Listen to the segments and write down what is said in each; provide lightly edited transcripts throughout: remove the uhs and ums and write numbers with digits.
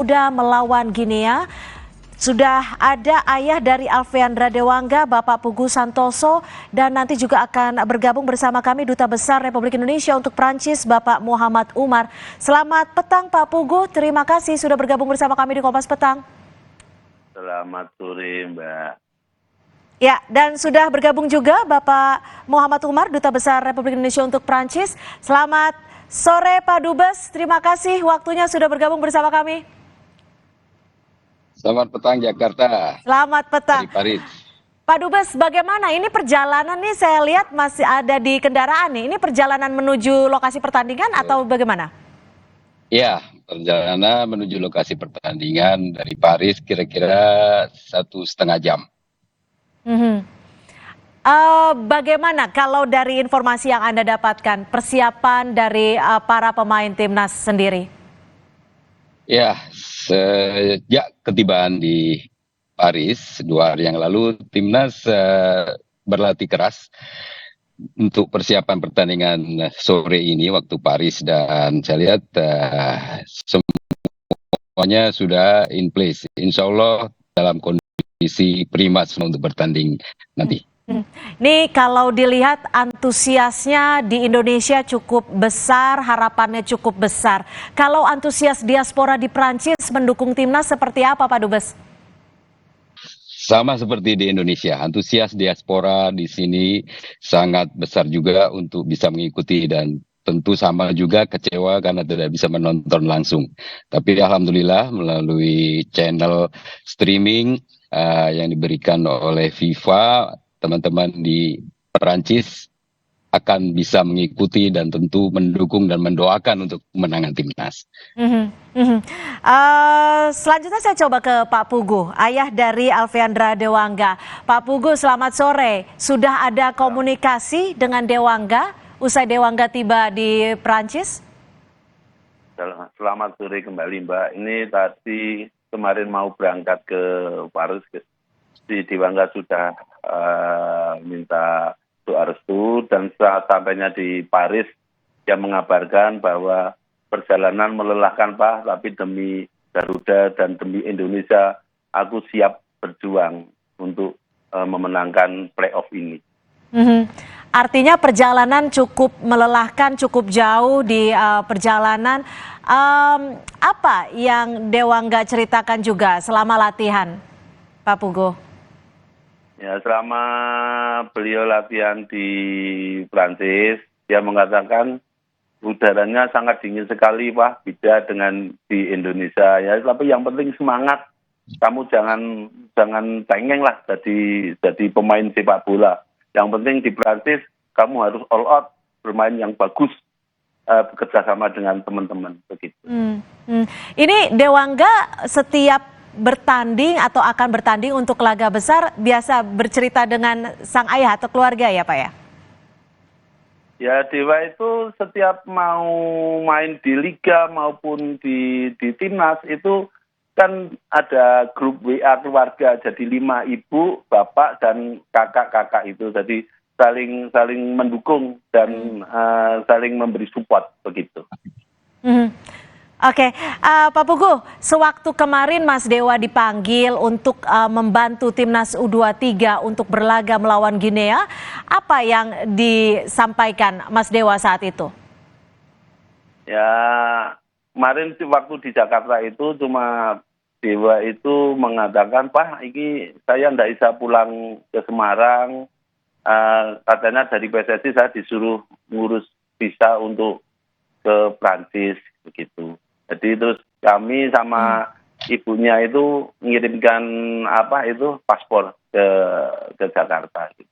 Muda melawan Guinea. Sudah ada ayah dari Alfeandra Dewangga, Bapak Pugu Santoso, dan nanti juga akan bergabung bersama kami Duta Besar Republik Indonesia untuk Prancis, Bapak Muhammad Umar. Selamat petang Pak Pugu, terima kasih sudah bergabung bersama kami di Kompas Petang. Selamat sore Mbak. Ya, dan sudah bergabung juga Bapak Muhammad Umar, Duta Besar Republik Indonesia untuk Prancis. Selamat sore Pak Dubes, terima kasih waktunya sudah bergabung bersama kami. Selamat petang Jakarta. Selamat petang. Dari Paris. Pak Dubes, bagaimana ini perjalanan nih, saya lihat masih ada di kendaraan nih. Ini perjalanan menuju lokasi pertandingan atau bagaimana? Ya, perjalanan menuju lokasi pertandingan dari Paris kira-kira 1,5 jam. Bagaimana kalau dari informasi yang Anda dapatkan, persiapan dari para pemain timnas sendiri? Ya, sejak ketibaan di Paris 2 hari yang lalu, timnas berlatih keras untuk persiapan pertandingan sore ini waktu Paris, dan saya lihat semuanya sudah in place. Insya Allah dalam kondisi prima untuk bertanding nanti. Nih kalau dilihat antusiasnya di Indonesia cukup besar, harapannya cukup besar. Kalau antusias diaspora di Prancis mendukung timnas seperti apa Pak Dubes? Sama seperti di Indonesia, antusias diaspora di sini sangat besar juga untuk bisa mengikuti, dan tentu sama juga kecewa karena tidak bisa menonton langsung. Tapi alhamdulillah melalui channel streaming yang diberikan oleh FIFA, teman-teman di Perancis akan bisa mengikuti dan tentu mendukung dan mendoakan untuk kemenangan timnas. Selanjutnya saya coba ke Pak Pugu, ayah dari Alfeandra Dewangga. Pak Pugu, selamat sore. Sudah ada komunikasi dengan Dewangga usai Dewangga tiba di Perancis? Selamat sore kembali Mbak. Ini tadi kemarin mau berangkat ke Paris, di Dewangga sudah minta doa restu, dan saat sampainya di Paris dia mengabarkan bahwa perjalanan melelahkan Pak, tapi demi Garuda dan demi Indonesia aku siap berjuang untuk memenangkan playoff ini. Artinya perjalanan cukup melelahkan, cukup jauh di perjalanan. Apa yang Dewangga ceritakan juga selama latihan, Pak Pugu? Ya, selama beliau latihan di Prancis, dia mengatakan udaranya sangat dingin sekali, Pak, beda dengan di Indonesia. Ya, tapi yang penting semangat. Kamu jangan cengeng lah jadi pemain sepak bola. Yang penting di Prancis kamu harus all out, bermain yang bagus, bekerja sama dengan teman-teman begitu. Ini Dewangga setiap bertanding atau akan bertanding untuk laga besar biasa bercerita dengan sang ayah atau keluarga ya Pak ya? Ya, Dewa itu setiap mau main di liga maupun di timnas itu kan ada grup WA keluarga, jadi 5 ibu, bapak dan kakak-kakak itu, jadi saling mendukung dan saling memberi support begitu. Oke, Pak Pugu, sewaktu kemarin Mas Dewa dipanggil untuk membantu timnas U23 untuk berlaga melawan Guinea, apa yang disampaikan Mas Dewa saat itu? Ya, kemarin waktu di Jakarta itu cuma Dewa itu mengatakan, Pak, ini saya tidak bisa pulang ke Semarang, katanya dari PSSI saya disuruh ngurus visa untuk ke Prancis begitu. Jadi terus kami sama ibunya itu mengirimkan paspor ke Jakarta. Gitu.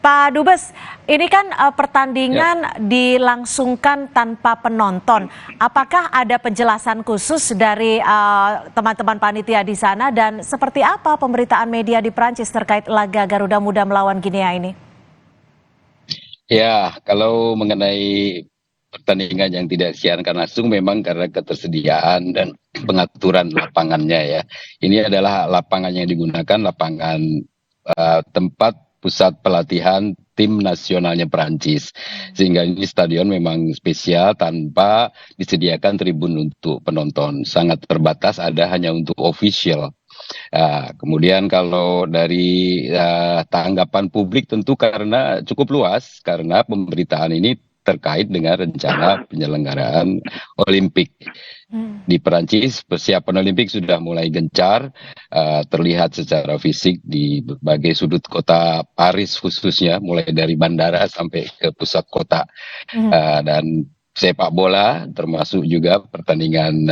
Pak Dubes, ini kan pertandingan dilangsungkan tanpa penonton. Apakah ada penjelasan khusus dari teman-teman panitia di sana, dan seperti apa pemberitaan media di Prancis terkait laga Garuda Muda melawan Guinea ini? Ya, kalau mengenai pertandingan yang tidak disiarkan langsung memang karena ketersediaan dan pengaturan lapangannya ya. Ini adalah lapangan yang digunakan, lapangan tempat pusat pelatihan tim nasionalnya Perancis. Sehingga ini stadion memang spesial tanpa disediakan tribun untuk penonton. Sangat terbatas, ada hanya untuk official. Kemudian kalau dari tanggapan publik tentu karena cukup luas, karena pemberitaan ini terkait dengan rencana penyelenggaraan Olimpik. Di Perancis, persiapan Olimpik sudah mulai gencar, terlihat secara fisik di berbagai sudut kota Paris khususnya, mulai dari bandara sampai ke pusat kota. Dan sepak bola, termasuk juga pertandingan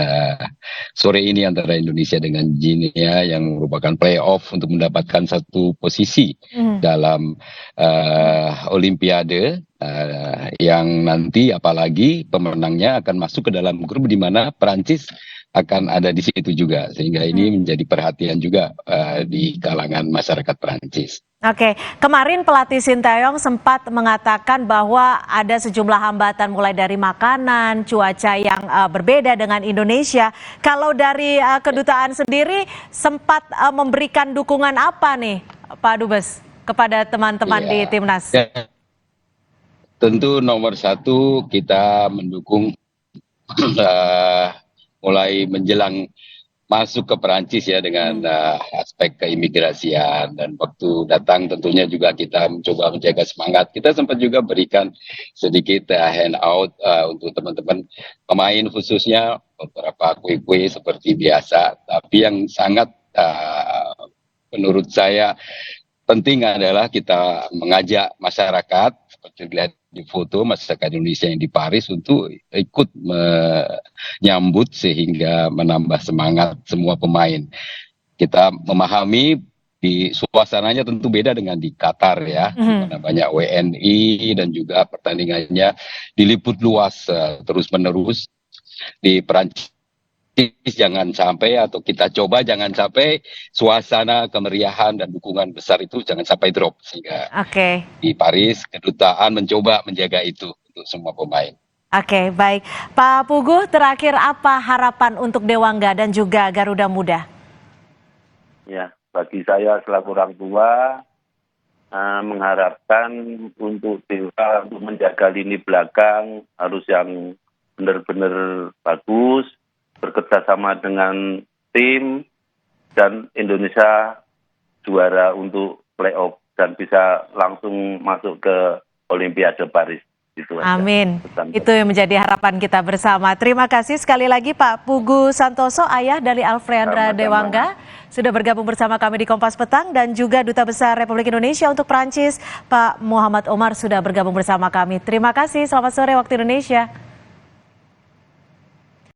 sore ini antara Indonesia dengan Guinea yang merupakan playoff untuk mendapatkan satu posisi dalam Olimpiade, yang nanti apalagi pemenangnya akan masuk ke dalam grup di mana Perancis akan ada di situ juga, sehingga ini menjadi perhatian juga di kalangan masyarakat Perancis. Oke, kemarin pelatih Sinteyong sempat mengatakan bahwa ada sejumlah hambatan mulai dari makanan, cuaca yang berbeda dengan Indonesia. Kalau dari kedutaan sendiri sempat memberikan dukungan apa nih Pak Dubes kepada teman-teman di Timnas? Ya, tentu nomor satu kita mendukung mulai menjelang masuk ke Perancis ya dengan aspek keimigrasian, dan waktu datang tentunya juga kita mencoba menjaga semangat. Kita sempat juga berikan sedikit handout untuk teman-teman pemain, khususnya beberapa kue-kue seperti biasa. Tapi yang sangat menurut saya penting adalah kita mengajak masyarakat, seperti dilihat di foto, masyarakat Indonesia yang di Paris untuk ikut menyambut sehingga menambah semangat semua pemain. Kita memahami di suasananya tentu beda dengan di Qatar ya, dimana banyak WNI dan juga pertandingannya diliput luas terus-menerus. Di Perancis jangan sampai, atau kita coba jangan sampai suasana kemeriahan dan dukungan besar itu jangan sampai drop, sehingga di Paris kedutaan mencoba menjaga itu untuk semua pemain. Oke, baik. Pak Pugu, terakhir apa harapan untuk Dewangga dan juga Garuda Muda? Ya, bagi saya selaku orang tua mengharapkan untuk Dewa untuk menjaga lini belakang harus yang benar-benar bagus, bekerjasama dengan tim, dan Indonesia juara untuk playoff dan bisa langsung masuk ke Olimpiade Paris. Itu aja. Amin. Itu yang menjadi harapan kita bersama. Terima kasih sekali lagi Pak Pugu Santoso, ayah dari Alfreandra Dewangga, sudah bergabung bersama kami di Kompas Petang, dan juga Duta Besar Republik Indonesia untuk Perancis, Pak Muhammad Omar, sudah bergabung bersama kami. Terima kasih, selamat sore waktu Indonesia.